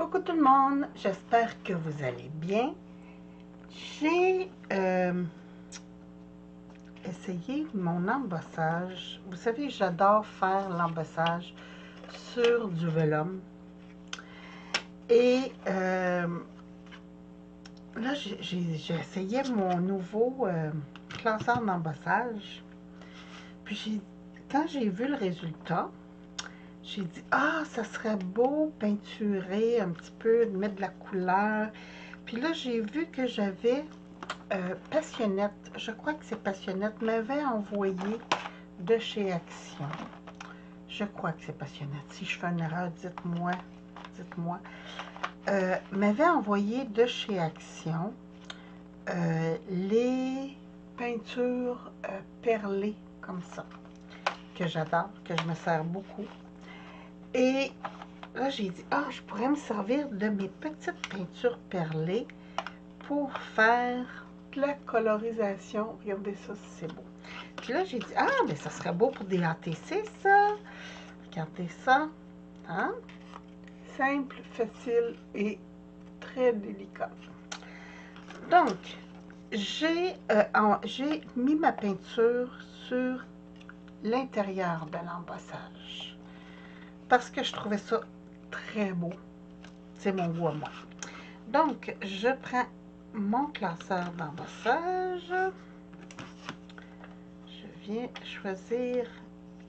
Coucou tout le monde, j'espère que vous allez bien. J'ai essayé mon embossage. Vous savez, j'adore faire l'embossage sur du vélum. Et là, j'ai essayé mon nouveau classeur d'embossage. Puis quand j'ai vu le résultat, j'ai dit, ah, ça serait beau peinturer un petit peu, de mettre de la couleur. Puis là, j'ai vu que j'avais Passionnette, je crois que c'est Passionnette, m'avait envoyé de chez Action. Je crois que c'est Passionnette. Si je fais une erreur, dites-moi. Dites-moi. M'avait envoyé de chez Action les peintures perlées comme ça, que j'adore, que je me sers beaucoup. Et là, j'ai dit, ah, je pourrais me servir de mes petites peintures perlées pour faire de la colorisation. Regardez ça, c'est beau. Puis là, j'ai dit, ah, mais ça serait beau pour des ATC, ça. Regardez ça. Hein? Simple, facile et très délicat. Donc, j'ai mis ma peinture sur l'intérieur de l'embossage parce que je trouvais ça très beau. C'est mon goût à moi. Donc, je prends mon classeur d'embossage. Je viens choisir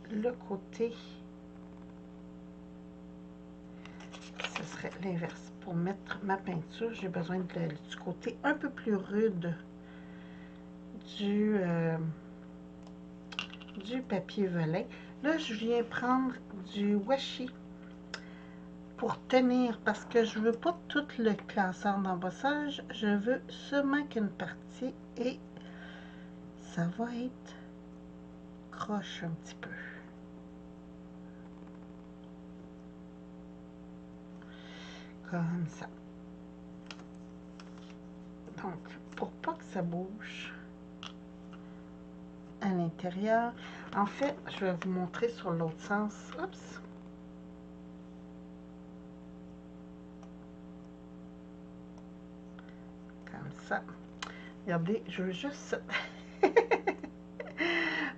le côté. Ce serait l'inverse. Pour mettre ma peinture, j'ai besoin du côté un peu plus rude du papier velin. Là, je viens prendre du washi pour tenir, parce que je veux pas tout le classeur d'embossage, je veux seulement qu'une partie, et ça va être croche un petit peu. Comme ça. Donc, pour pas que ça bouge à l'intérieur, en fait, je vais vous montrer sur l'autre sens. Oups! Comme ça. Regardez, je veux juste...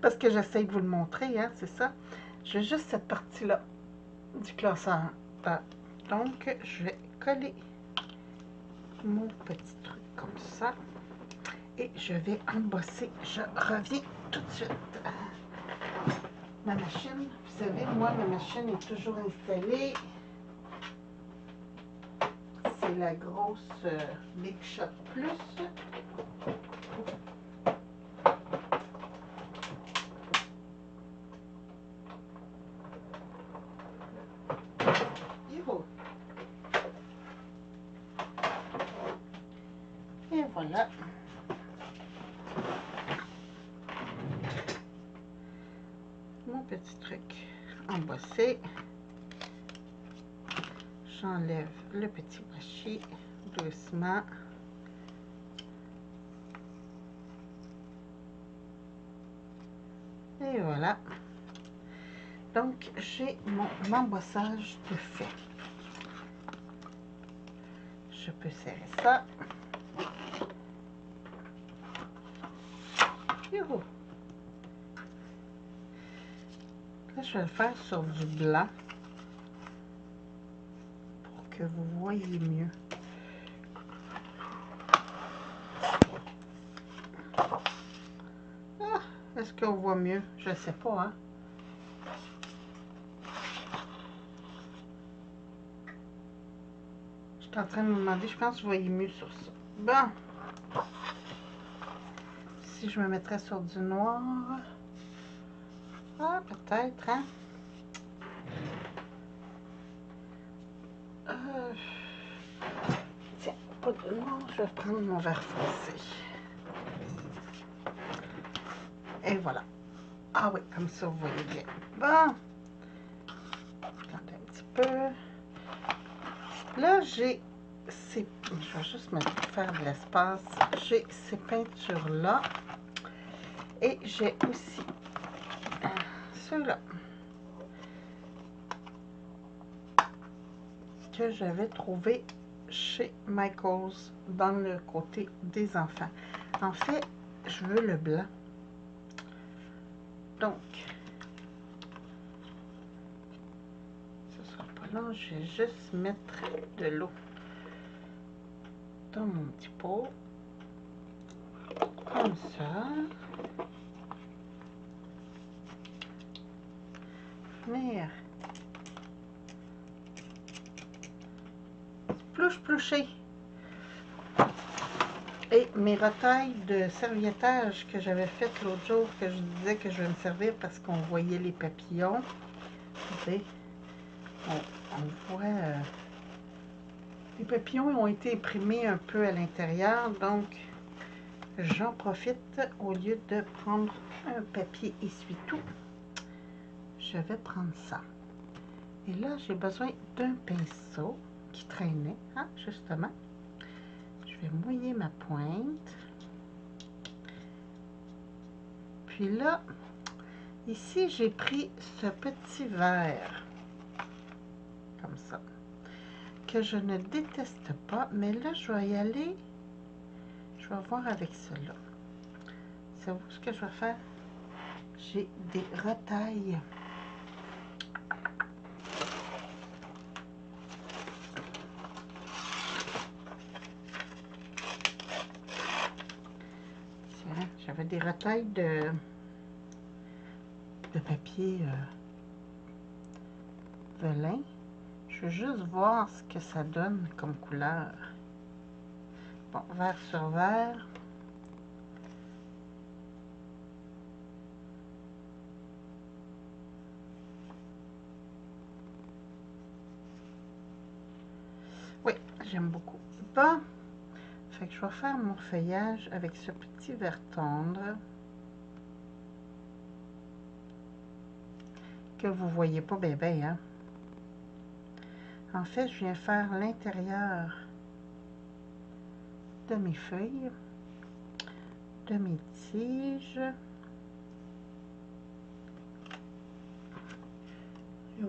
parce que j'essaie de vous le montrer, hein, c'est ça. Je veux juste cette partie-là du classeur. Donc, je vais coller mon petit truc comme ça. Et je vais embosser. Je reviens tout de suite. Ma machine, vous savez, moi, ma machine est toujours installée. C'est la grosse Big Shot Plus. Et voilà. Mon petit truc embossé. J'enlève le petit washi doucement. Et voilà. Donc, j'ai mon embossage de fait. Je peux serrer ça. Youhou. Là, je vais le faire sur du blanc pour que vous voyez mieux. Ah, est-ce qu'on voit mieux? Je ne sais pas, hein? Je suis en train de me demander, je pense que vous voyez mieux sur ça. Bon. Si je me mettrais sur du noir. Ah, peut-être, hein? Tiens, pas de noir, je vais prendre mon vert foncé. Et voilà. Ah oui, comme ça, vous voyez bien. Bon. Attendez un petit peu. Là, j'ai ces... Je vais juste me faire de l'espace. J'ai ces peintures-là. Et j'ai aussi ceux-là. que j'avais trouvé chez Michaels dans le côté des enfants. En fait, je veux le blanc. Donc, ce sera pas long, je vais juste mettre de l'eau dans mon petit pot. Comme ça. Venir ploucher. Et mes retailles de serviettage que j'avais faites l'autre jour, que je disais que je vais me servir parce qu'on voyait les papillons. Vous savez, on voit... les papillons ont été imprimés un peu à l'intérieur, donc j'en profite au lieu de prendre un papier essuie-tout. Je vais prendre ça. Et là, j'ai besoin d'un pinceau qui traînait, hein, justement. Je vais mouiller ma pointe. Puis là, ici, j'ai pris ce petit verre, comme ça, que je ne déteste pas, mais là, je vais y aller. Je vais voir avec cela. Savez-vous ce que je vais faire? J'ai des retailles. J'avais des retailles de papier velin. Je veux juste voir ce que ça donne comme couleur. Bon, vert sur vert. Oui, j'aime beaucoup. Bon, fait que je vais faire mon feuillage avec ce petit vert tendre que vous voyez pas bien, hein. En fait, je viens faire l'intérieur de mes feuilles, de mes tiges. Je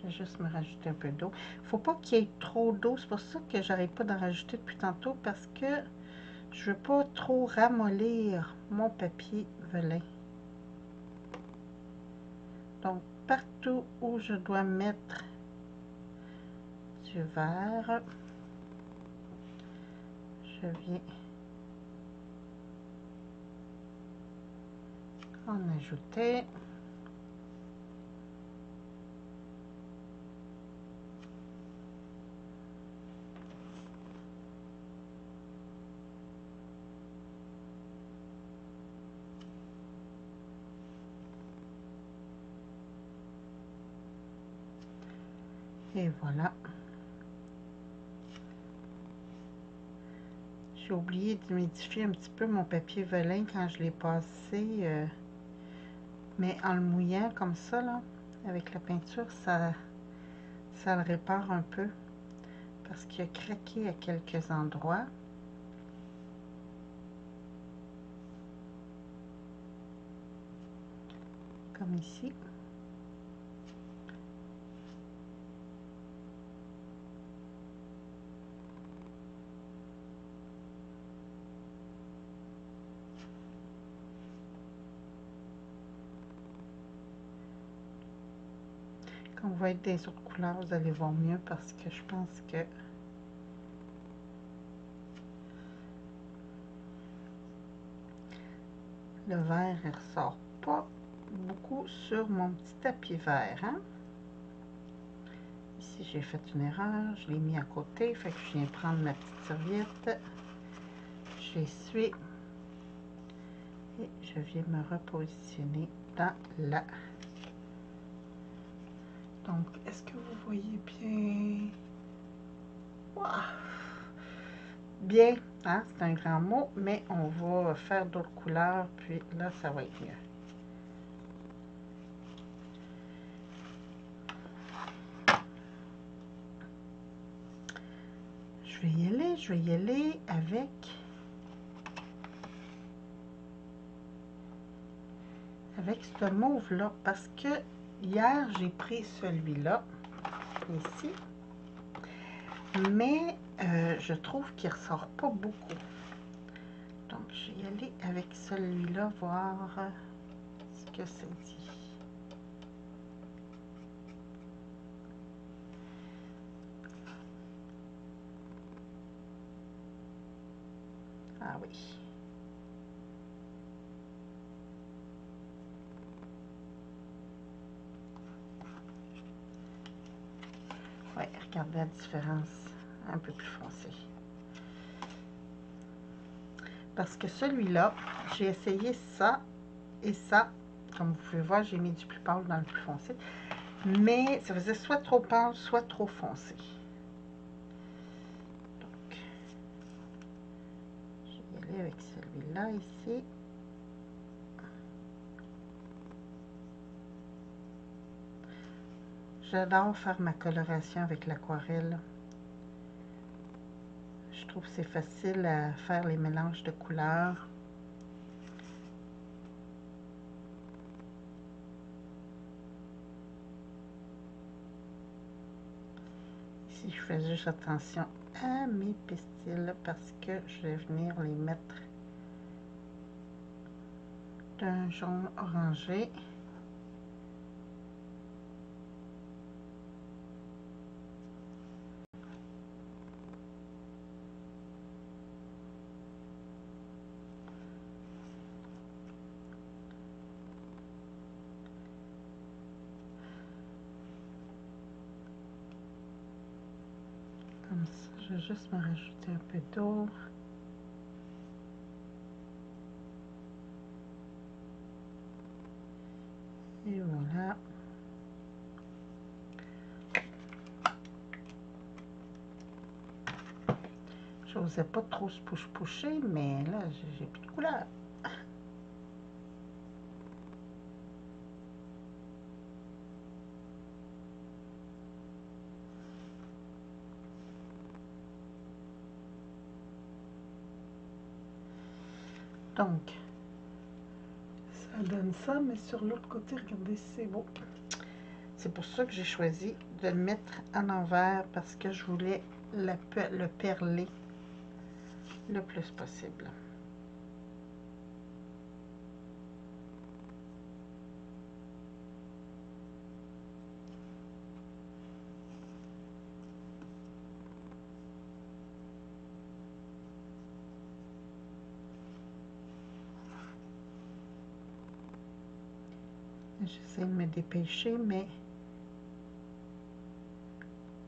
vais juste me rajouter un peu d'eau. Il ne faut pas qu'il y ait trop d'eau. C'est pour ça que j'arrête pas d'en rajouter depuis tantôt, parce que je veux pas trop ramollir mon papier velin. Donc, partout où je dois mettre du vert, je viens en ajouter. Et voilà. J'ai oublié d'humidifier un petit peu mon papier velin quand je l'ai passé. Mais en le mouillant comme ça, là, avec la peinture, ça le répare un peu. Parce qu'il a craqué à quelques endroits. Comme ici. Quand vous voyez des autres couleurs, vous allez voir mieux parce que je pense que le vert ne ressort pas beaucoup sur mon petit tapis vert. Hein? Ici, j'ai fait une erreur. Je l'ai mis à côté. Fait que je viens prendre ma petite serviette. J'essuie. Et je viens me repositionner dans la... Donc, est-ce que vous voyez bien? Wow. Bien, hein? C'est un grand mot, mais on va faire d'autres couleurs, puis là, ça va être mieux. Je vais y aller avec ce mauve-là, parce que hier, j'ai pris celui-là, ici, mais je trouve qu'il ressort pas beaucoup. Donc, je vais y aller avec celui-là, voir ce que ça dit. Ah oui. Oui, regardez la différence, un peu plus foncé. Parce que celui-là, j'ai essayé ça et ça. Comme vous pouvez voir, j'ai mis du plus pâle dans le plus foncé. Mais ça faisait soit trop pâle, soit trop foncé. Donc, je vais y aller avec celui-là ici. J'adore faire ma coloration avec l'aquarelle. Je trouve que c'est facile à faire les mélanges de couleurs. Ici, je fais juste attention à mes pistils parce que je vais venir les mettre d'un jaune orangé. Comme ça, je vais juste me rajouter un peu d'eau. Et voilà. Je n'osais pas trop se push-pusher, mais là, j'ai plus de couleur. Donc, ça donne ça, mais sur l'autre côté, regardez, c'est beau. C'est pour ça que j'ai choisi de le mettre à l'envers, parce que je voulais le perler le plus possible. J'essaie de me dépêcher, mais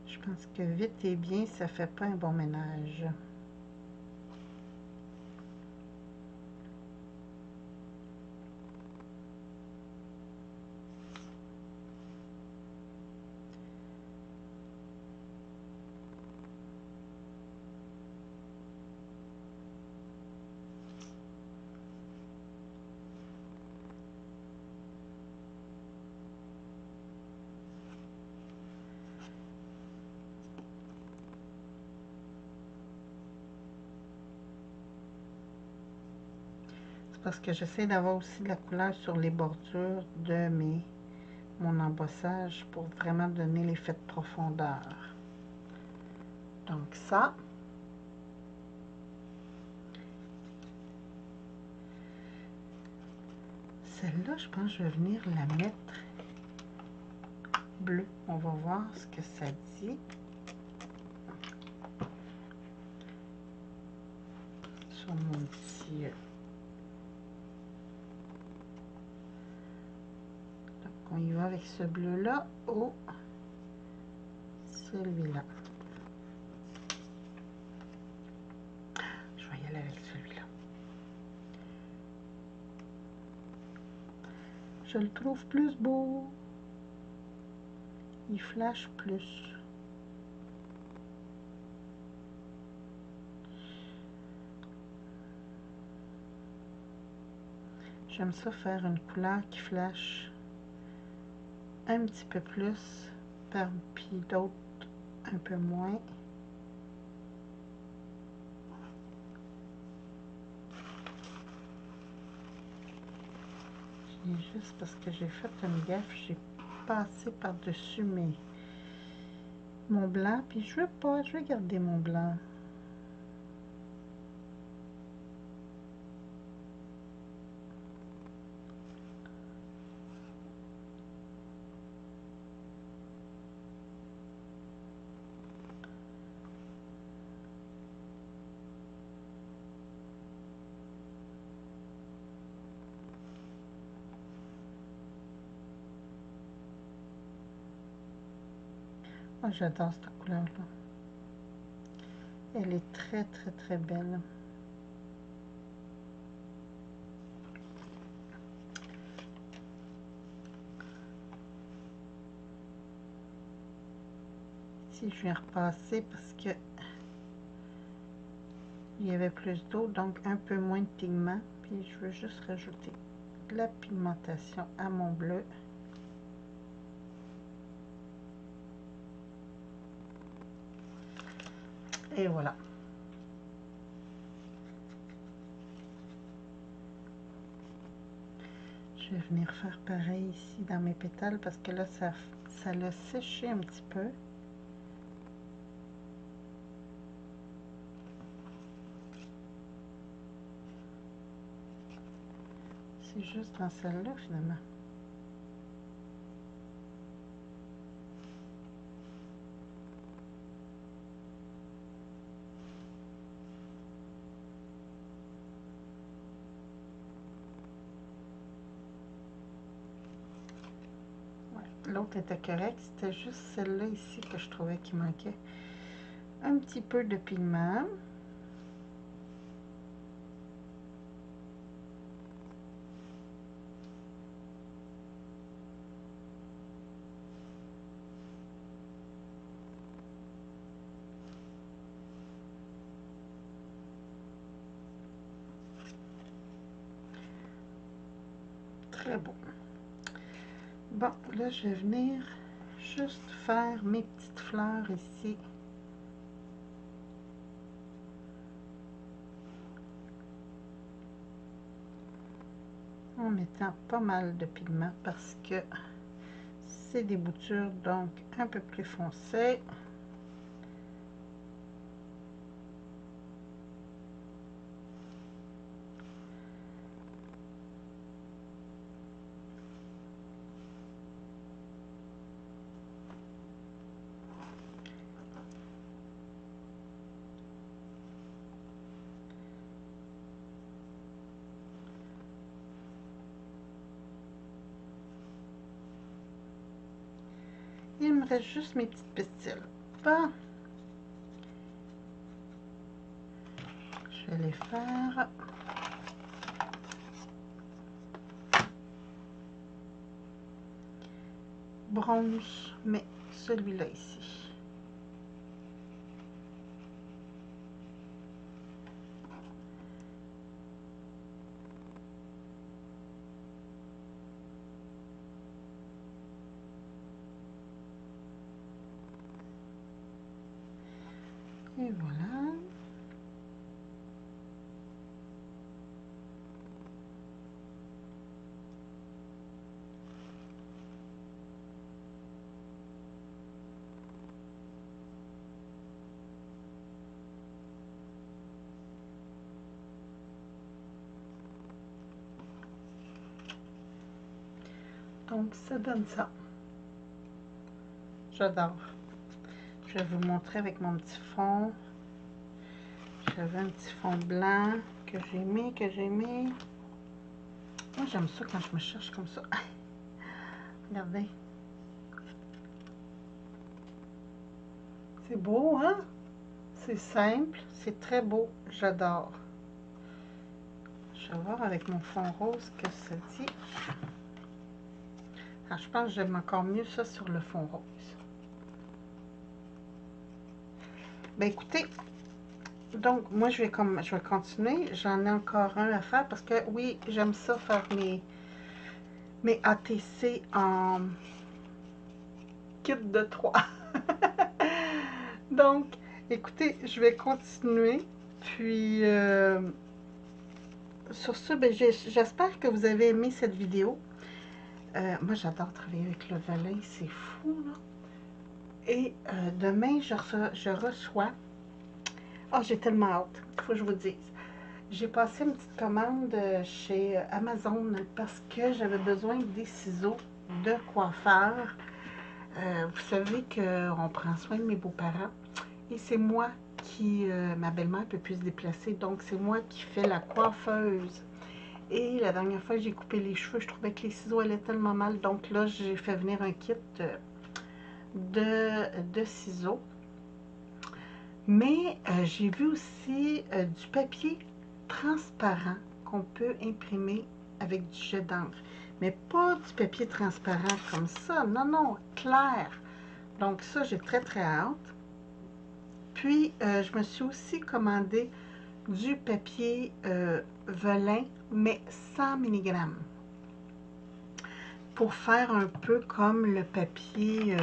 je pense que vite et bien, ça fait pas un bon ménage. Parce que j'essaie d'avoir aussi de la couleur sur les bordures de mon embossage pour vraiment donner l'effet de profondeur. Donc ça. Celle-là, je pense que je vais venir la mettre bleue. On va voir ce que ça dit. Sur mon petit... Donc, on y va avec ce bleu-là ou celui-là. Je vais y aller avec celui-là. Je le trouve plus beau. Il flash plus. J'aime ça faire une couleur qui flash un petit peu plus, puis d'autres un peu moins. Juste parce que j'ai fait une gaffe, j'ai passer par-dessus mon blanc. Puis je veux pas, je vais garder mon blanc. Oh, j'adore cette couleur-là. Elle est très, très, très belle. Ici, je viens repasser parce que il y avait plus d'eau, donc un peu moins de pigment. Puis je veux juste rajouter de la pigmentation à mon bleu. Et voilà. Je vais venir faire pareil ici dans mes pétales parce que là, ça l'a séché un petit peu. C'est juste dans celle-là, finalement. L'autre était correct, c'était juste celle-là ici que je trouvais qu'il manquait un petit peu de pigment. Très beau. Bon, là, je vais venir juste faire mes petites fleurs ici. En mettant pas mal de pigment parce que c'est des boutures donc un peu plus foncées. Il me reste juste mes petites pistils. Bon. Je vais les faire. Bronze, mais celui-là ici. Et voilà. Donc, ça donne ça. J'adore. Je vais vous montrer avec mon petit fond. J'avais un petit fond blanc que j'ai mis, Moi, j'aime ça quand je me cherche comme ça. Regardez. C'est beau, hein? C'est simple, c'est très beau. J'adore. Je vais voir avec mon fond rose que ça dit. Ah, je pense que j'aime encore mieux ça sur le fond rose. Ben écoutez, donc moi je vais continuer. J'en ai encore un à faire parce que oui, j'aime ça faire mes ATC en kit de 3. Donc, écoutez, je vais continuer. Puis, sur ce, ben, j'espère que vous avez aimé cette vidéo. Moi, j'adore travailler avec le velin, c'est fou, là. Et demain, je reçois... Oh, j'ai tellement hâte, il faut que je vous dise. J'ai passé une petite commande chez Amazon parce que j'avais besoin des ciseaux de coiffeur. Vous savez qu'on prend soin de mes beaux-parents et c'est moi qui... ma belle-mère ne peut plus se déplacer, donc c'est moi qui fais la coiffeuse. Et la dernière fois que j'ai coupé les cheveux, je trouvais que les ciseaux allaient tellement mal. Donc là, j'ai fait venir un kit de ciseaux. Mais j'ai vu aussi du papier transparent qu'on peut imprimer avec du jet d'encre. Mais pas du papier transparent comme ça. Non, non, clair. Donc ça, j'ai très, très hâte. Puis, je me suis aussi commandé du papier velin, mais 100 mg. Pour faire un peu comme le papier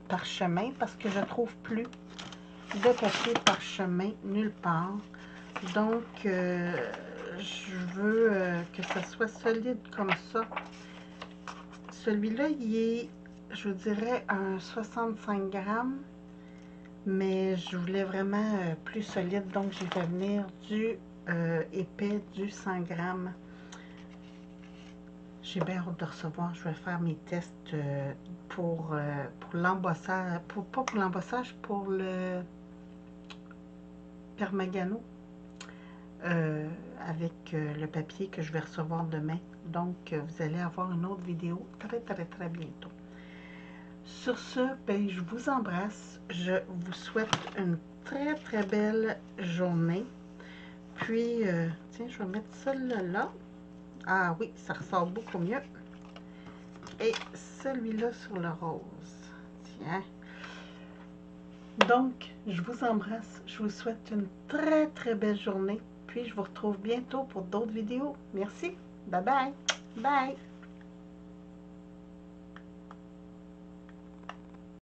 parchemin, parce que je ne trouve plus de papier parchemin nulle part. Donc, je veux que ça soit solide comme ça. Celui-là, il est, je vous dirais, un 65 grammes. Mais je voulais vraiment plus solide, donc j'ai fait venir du épais, du 100 grammes. J'ai bien hâte de recevoir. Je vais faire mes tests pour l'embossage, pas pour l'embossage, pour le Permagano avec le papier que je vais recevoir demain. Donc, vous allez avoir une autre vidéo très, très, très bientôt. Sur ce, ben, je vous embrasse. Je vous souhaite une très, très belle journée. Puis, tiens, je vais mettre celui-là. Ah oui, ça ressort beaucoup mieux. Et celui-là sur le rose. Tiens. Donc, je vous embrasse. Je vous souhaite une très, très belle journée. Puis, je vous retrouve bientôt pour d'autres vidéos. Merci. Bye bye. Bye.